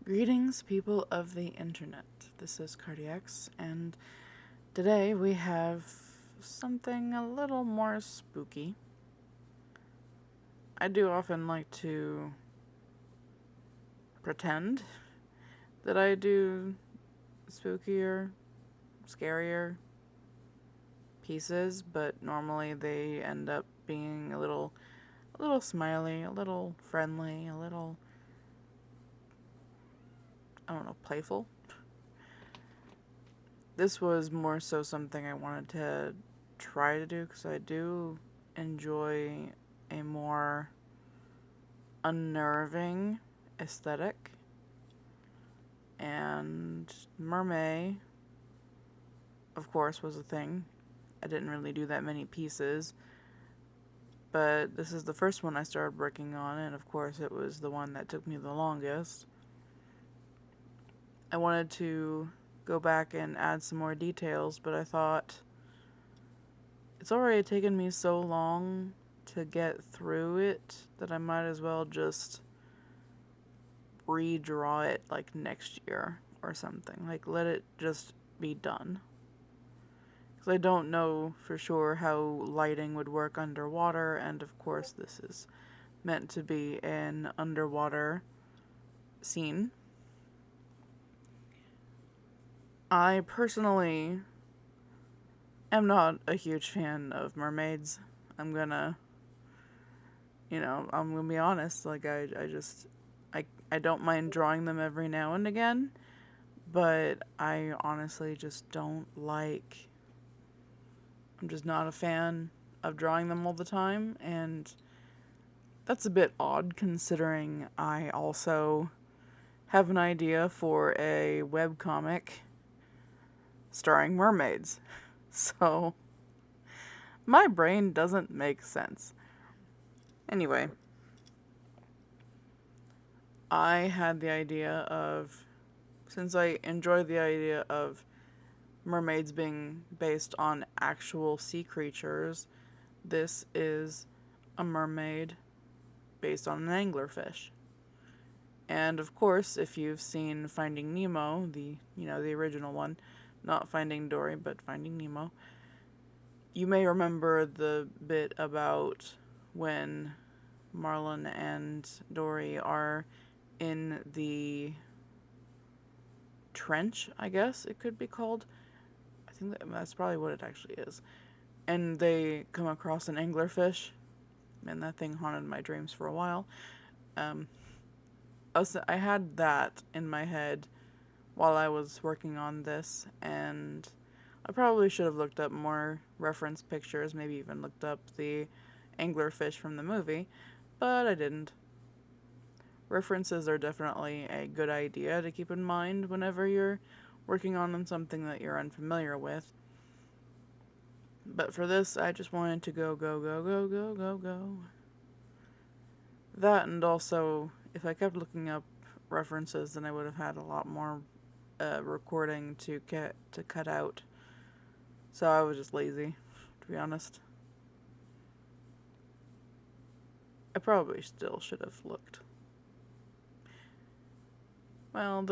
Greetings, people of the internet. This is Cardiacs, and today we have something a little more spooky. I do often like to pretend that I do spookier, scarier pieces, but normally they end up being a little smiley, a little friendly, a little, I don't know, playful. This was more so something I wanted to try to do because I do enjoy a more unnerving aesthetic. And mermaid, of course, was a thing. I didn't really do that many pieces, but this is the first one I started working on, and of course, it was the one that took me the longest. I wanted to go back and add some more details, but I thought it's already taken me so long to get through it that I might as well just redraw it like next year or something. Like, let it just be done. Because I don't know for sure how lighting would work underwater, and of course, this is meant to be an underwater scene. I personally am not a huge fan of mermaids. I'm gonna, I'm gonna be honest. Like, I don't mind drawing them every now and again, but I honestly just don't like. I'm just not a fan of drawing them all the time, and that's a bit odd considering I also have an idea for a webcomic starring mermaids. So, my brain doesn't make sense. Anyway, I had the idea of, since I enjoy the idea of mermaids being based on actual sea creatures, this is a mermaid based on an anglerfish. And of course, if you've seen Finding Nemo, the original one, not Finding Dory, but Finding Nemo, you may remember the bit about when Marlin and Dory are in the trench, I guess it could be called. I think that's probably what it actually is. And they come across an anglerfish, and that thing haunted my dreams for a while. Um, I had that in my head while I was working on this, and I probably should have looked up more reference pictures, maybe even looked up the anglerfish from the movie, but I didn't. References are definitely a good idea to keep in mind whenever you're working on something that you're unfamiliar with. But for this, I just wanted to go, go, go, go, go, go, go. That, and also, if I kept looking up references, then I would have had a lot more recording to cut out. So I was just lazy, to be honest. I probably still should have looked. Well,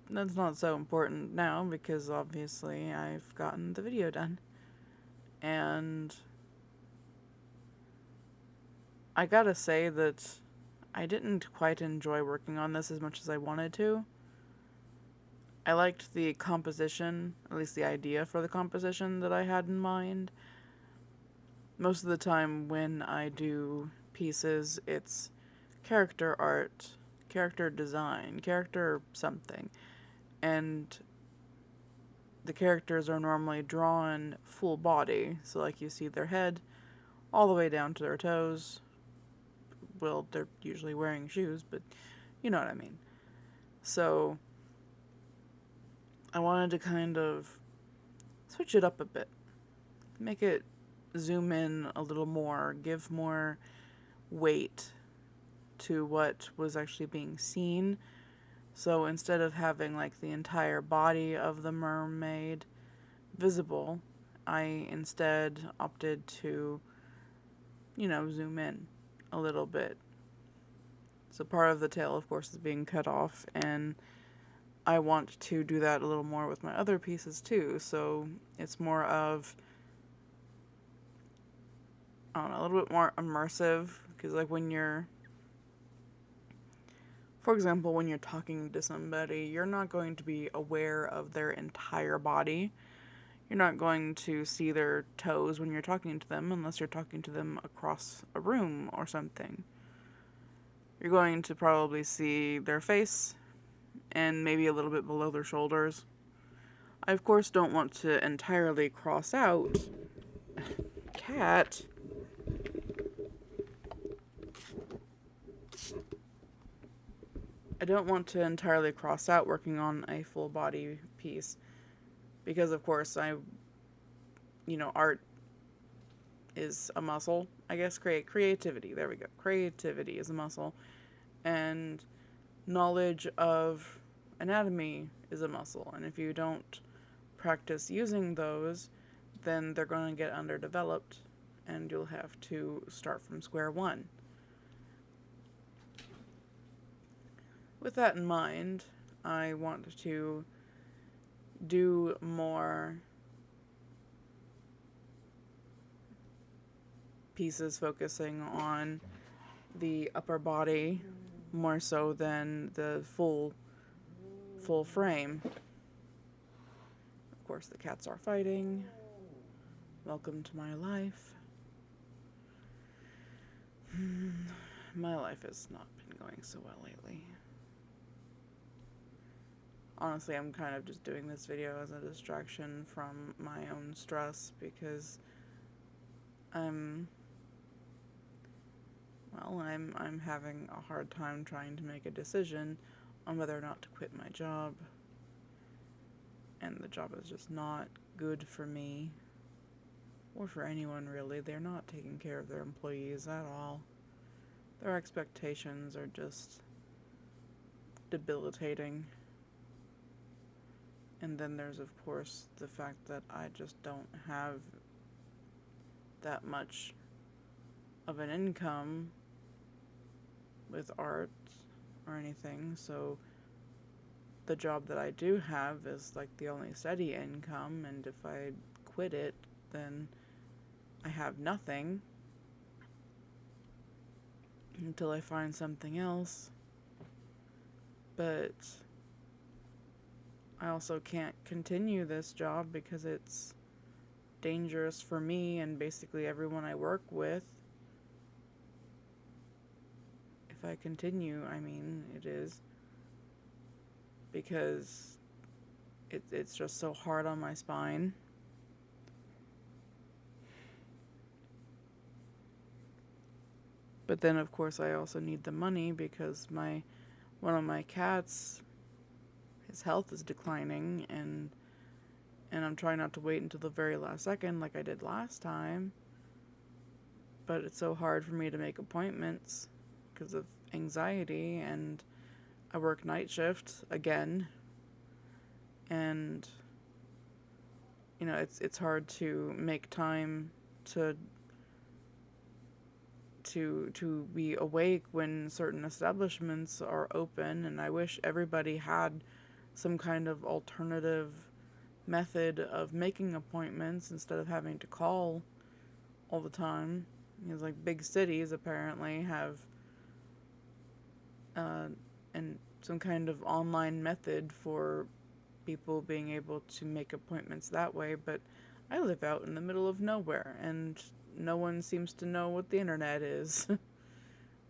that's not so important now because obviously I've gotten the video done. And I gotta say that I didn't quite enjoy working on this as much as I wanted to. I liked the composition, at least the idea for the composition that I had in mind. Most of the time when I do pieces, it's character art, character design, character something. And the characters are normally drawn full body, so like you see their head all the way down to their toes. Well, they're usually wearing shoes, but you know what I mean. So I wanted to kind of switch it up a bit, make it zoom in a little more, give more weight to what was actually being seen. So instead of having like the entire body of the mermaid visible, I instead opted to, zoom in a little bit. So part of the tail, of course, is being cut off, and I want to do that a little more with my other pieces too. So it's more of, I don't know, a little bit more immersive. Because, like, for example, when you're talking to somebody, you're not going to be aware of their entire body. You're not going to see their toes when you're talking to them unless you're talking to them across a room or something. You're going to probably see their face and maybe a little bit below their shoulders. I, of course, don't want to entirely cross out cat. I don't want to entirely cross out working on a full body piece because, of course, art is a muscle. I guess creativity. There we go. Creativity is a muscle, and knowledge of anatomy is a muscle. And if you don't practice using those, then they're going to get underdeveloped, and you'll have to start from square one. With that in mind, I want to do more pieces focusing on the upper body more so than the full frame. Of course, the cats are fighting. Welcome to my life. My life has not been going so well lately. Honestly, I'm kind of just doing this video as a distraction from my own stress because I'm having a hard time trying to make a decision on whether or not to quit my job. And the job is just not good for me, or for anyone really. They're not taking care of their employees at all. Their expectations are just debilitating. And then there's, of course, the fact that I just don't have that much of an income with art or anything, so the job that I do have is like the only steady income, and if I quit it, then I have nothing until I find something else. But I also can't continue this job because it's dangerous for me and basically everyone I work with. If I continue, it is, because it's just so hard on my spine. But then, of course, I also need the money because one of my cats, his health is declining, and I'm trying not to wait until the very last second like I did last time. But it's so hard for me to make appointments because of anxiety, and I work night shift again, and it's hard to make time to be awake when certain establishments are open. And I wish everybody had some kind of alternative method of making appointments instead of having to call all the time. Because, like, big cities apparently have and some kind of online method for people being able to make appointments that way, but I live out in the middle of nowhere, and no one seems to know what the internet is.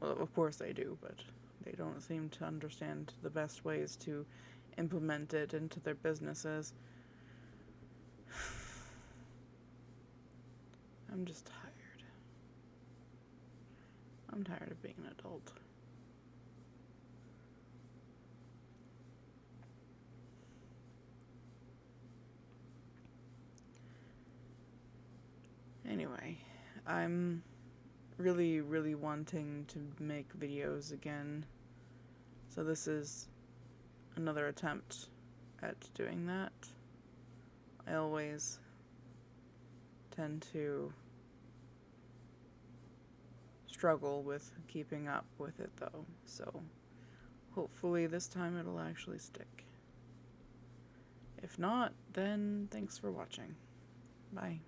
Well, of course they do, but they don't seem to understand the best ways to implement it into their businesses. I'm just tired. I'm tired of being an adult. Anyway, I'm really, really wanting to make videos again. So this is another attempt at doing that. I always tend to struggle with keeping up with it though. So hopefully this time it'll actually stick. If not, then thanks for watching. Bye.